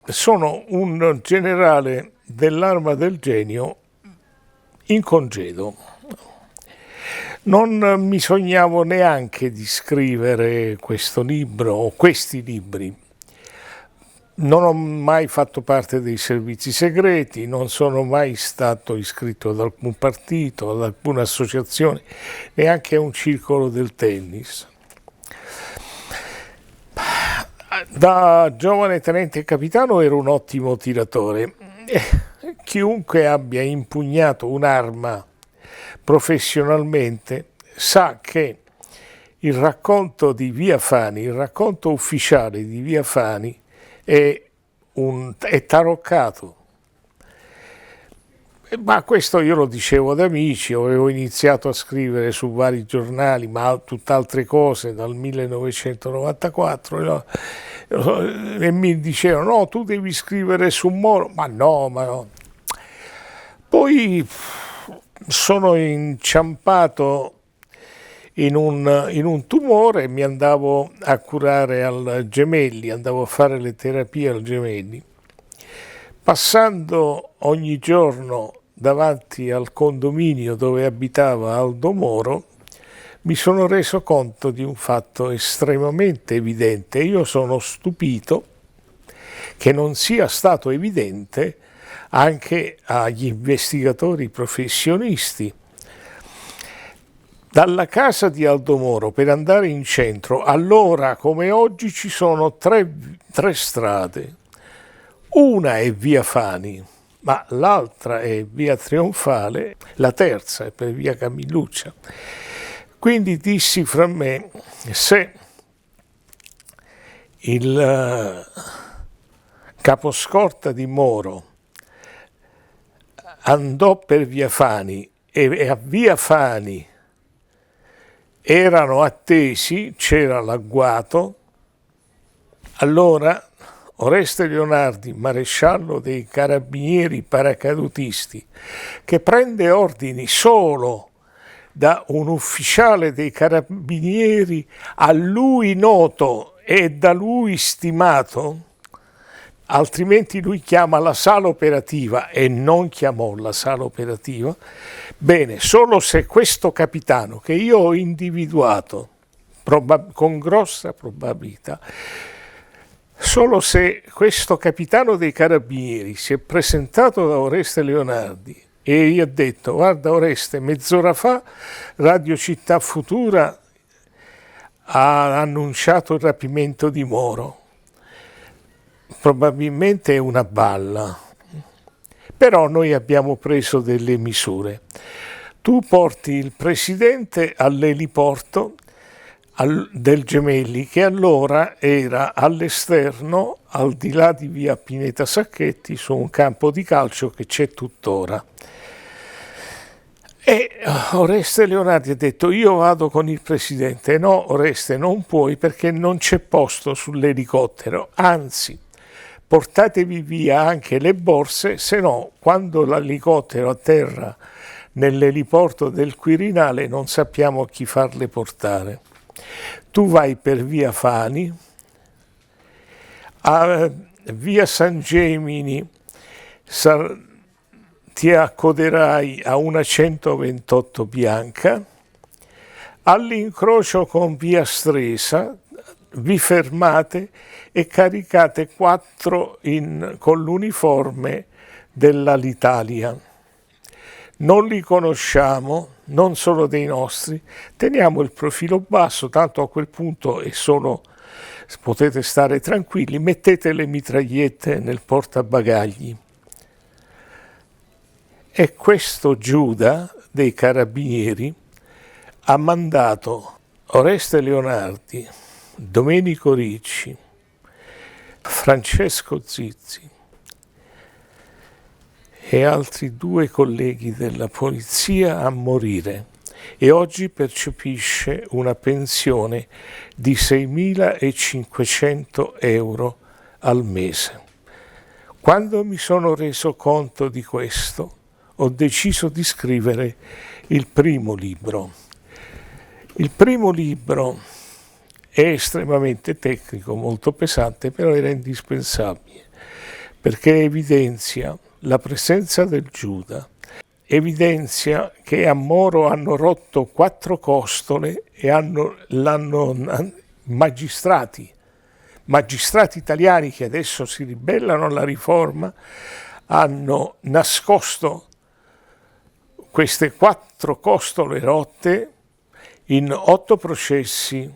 sono un generale dell'Arma del Genio in congedo. Non mi sognavo neanche di scrivere questo libro o questi libri. Non ho mai fatto parte dei servizi segreti, non sono mai stato iscritto ad alcun partito, ad alcuna associazione, neanche a un circolo del tennis. Da giovane tenente capitano ero un ottimo tiratore. Chiunque abbia impugnato un'arma professionalmente sa che il racconto di Via Fani, il racconto ufficiale di Via Fani è taroccato. Ma questo io lo dicevo ad amici, avevo iniziato a scrivere su vari giornali, ma tutt'altre cose dal 1994, no? E mi dicevano no, tu devi scrivere su Moro, ma no. Poi sono inciampato in un tumore, mi andavo a curare al Gemelli, andavo a fare le terapie al Gemelli. Passando ogni giorno davanti al condominio dove abitava Aldo Moro, mi sono reso conto di un fatto estremamente evidente. Io sono stupito che non sia stato evidente anche agli investigatori professionisti. Dalla casa di Aldo Moro per andare in centro, allora come oggi ci sono tre strade. Una è Via Fani, ma l'altra è Via Trionfale, la terza è per Via Camilluccia. Quindi dissi fra me, se il caposcorta di Moro andò per Via Fani e a Via Fani erano attesi, c'era l'agguato, allora Oreste Leonardi, maresciallo dei carabinieri paracadutisti, che prende ordini solo da un ufficiale dei carabinieri a lui noto e da lui stimato, altrimenti lui chiama la sala operativa e non chiamò la sala operativa. Bene, solo se questo capitano, che io ho individuato con grossa probabilità, solo se questo capitano dei carabinieri si è presentato da Oreste Leonardi e gli ha detto: guarda Oreste, mezz'ora fa Radio Città Futura ha annunciato il rapimento di Moro, probabilmente è una balla, però noi abbiamo preso delle misure. Tu porti il presidente all'eliporto del Gemelli, che allora era all'esterno, al di là di via Pineta Sacchetti, su un campo di calcio che c'è tuttora. E Oreste Leonardi ha detto: io vado con il presidente. No, Oreste, non puoi, perché non c'è posto sull'elicottero, anzi portatevi via anche le borse, se no quando l'elicottero atterra nell'eliporto del Quirinale non sappiamo a chi farle portare. Tu vai per Via Fani, a Via San Gemini ti accoderai a una 128 bianca, all'incrocio con Via Stresa vi fermate e caricate 4 con l'uniforme dell'Alitalia. Non li conosciamo, non sono dei nostri, teniamo il profilo basso, tanto a quel punto potete stare tranquilli, mettete le mitragliette nel portabagagli. E questo Giuda dei carabinieri ha mandato Oreste Leonardi, Domenico Ricci, Francesco Zizzi e altri 2 colleghi della polizia a morire, e oggi percepisce una pensione di 6.500 euro al mese. Quando mi sono reso conto di questo, ho deciso di scrivere il primo libro. Il primo libro è estremamente tecnico, molto pesante, però era indispensabile. perché evidenzia la presenza del Giuda, evidenzia che a Moro hanno rotto 4 costole e magistrati italiani che adesso si ribellano alla riforma, hanno nascosto queste 4 costole rotte in 8 processi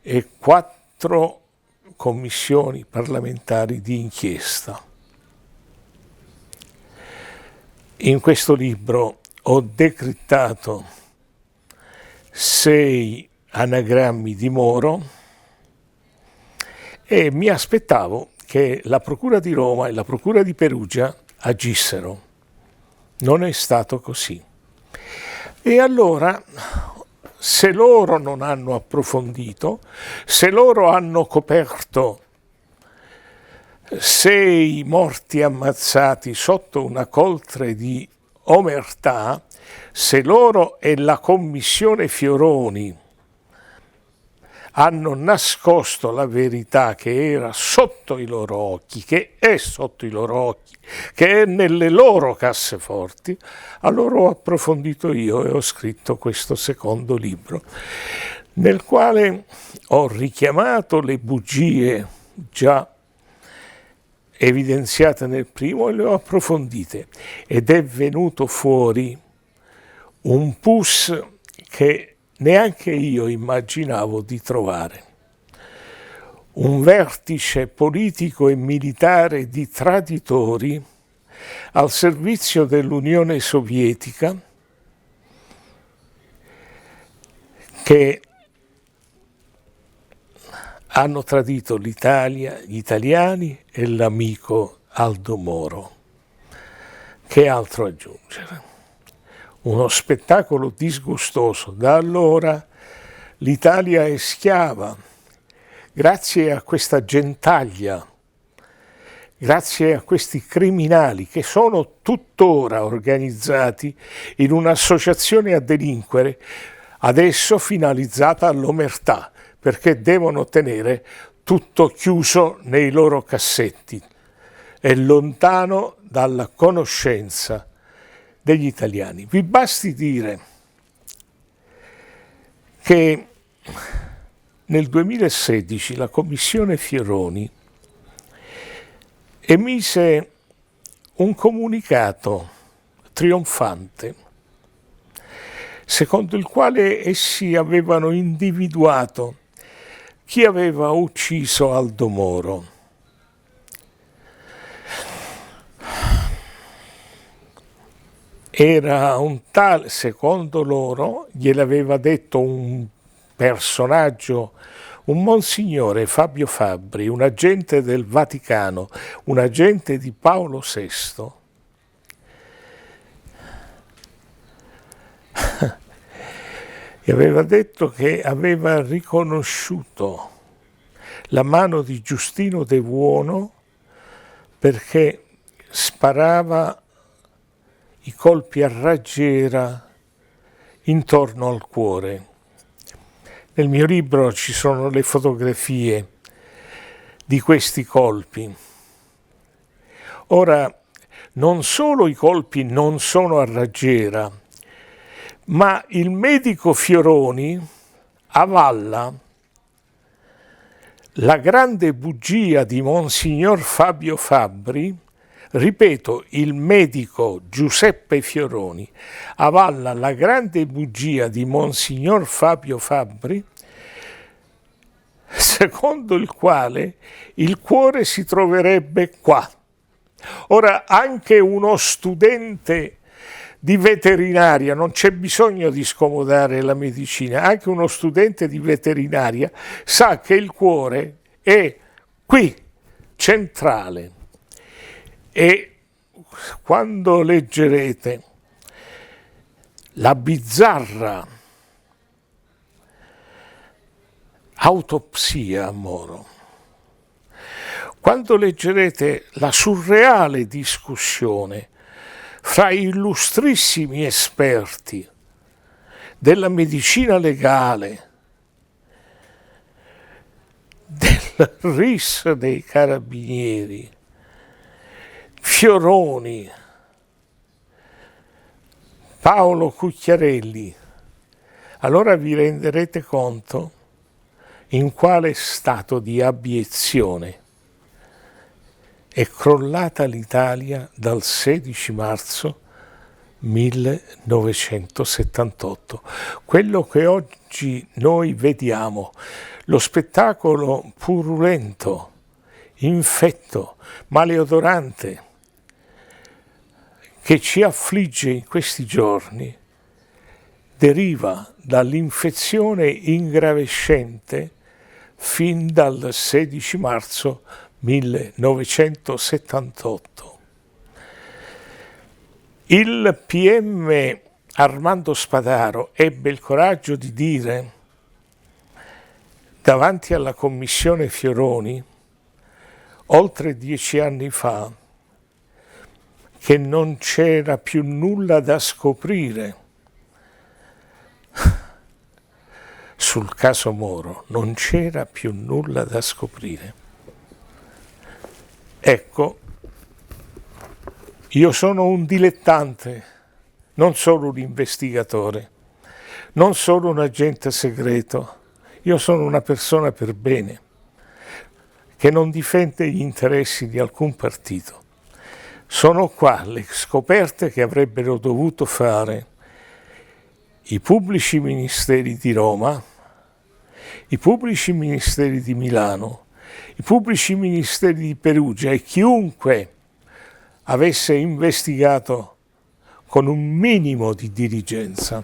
e 4 commissioni parlamentari di inchiesta. In questo libro ho decrittato 6 anagrammi di Moro e mi aspettavo che la Procura di Roma e la Procura di Perugia agissero. Non è stato così. E allora, se loro non hanno approfondito, se loro hanno coperto 6 morti ammazzati sotto una coltre di omertà, se loro e la commissione Fioroni hanno nascosto la verità che era sotto i loro occhi, che è sotto i loro occhi, che è nelle loro casseforti, allora ho approfondito io e ho scritto questo secondo libro, nel quale ho richiamato le bugie già evidenziate nel primo e le ho approfondite, ed è venuto fuori un pus che neanche io immaginavo di trovare. Un vertice politico e militare di traditori al servizio dell'Unione Sovietica che hanno tradito l'Italia, gli italiani e l'amico Aldo Moro. Che altro aggiungere? Uno spettacolo disgustoso. Da allora l'Italia è schiava, grazie a questa gentaglia, grazie a questi criminali che sono tuttora organizzati in un'associazione a delinquere, adesso finalizzata all'omertà, perché devono tenere tutto chiuso nei loro cassetti e lontano dalla conoscenza degli italiani. Vi basti dire che nel 2016 la Commissione Fioroni emise un comunicato trionfante secondo il quale essi avevano individuato chi aveva ucciso Aldo Moro. Era un tale, secondo loro, gliel'aveva detto un personaggio, un monsignore Fabio Fabbri, un agente del Vaticano, un agente di Paolo VI. Gli aveva detto che aveva riconosciuto la mano di Giustino De Buono perché sparava i colpi a raggiera intorno al cuore. Nel mio libro ci sono le fotografie di questi colpi. Ora, non solo i colpi non sono a raggiera, ma il medico Fioroni avalla la grande bugia di Monsignor Fabio Fabbri. Ripeto, il medico Giuseppe Fioroni avalla la grande bugia di Monsignor Fabio Fabbri, secondo il quale il cuore si troverebbe qua. Ora, anche uno studente di veterinaria, non c'è bisogno di scomodare la medicina, anche uno studente di veterinaria sa che il cuore è qui, centrale. E quando leggerete la bizzarra autopsia a Moro, quando leggerete la surreale discussione fra illustrissimi esperti della medicina legale, del RIS dei Carabinieri Fioroni, Paolo Cucchiarelli, allora vi renderete conto in quale stato di abiezione è crollata l'Italia dal 16 marzo 1978. Quello che oggi noi vediamo, lo spettacolo purulento, infetto, maleodorante, che ci affligge in questi giorni, deriva dall'infezione ingravescente fin dal 16 marzo 1978. Il PM Armando Spadaro ebbe il coraggio di dire davanti alla commissione Fioroni, oltre 10 anni fa, che non c'era più nulla da scoprire sul caso Moro, non c'era più nulla da scoprire. Ecco, io sono un dilettante, non solo un investigatore, non solo un agente segreto, io sono una persona per bene, che non difende gli interessi di alcun partito. Sono qua le scoperte che avrebbero dovuto fare i pubblici ministeri di Roma, i pubblici ministeri di Milano, i pubblici ministeri di Perugia e chiunque avesse investigato con un minimo di diligenza.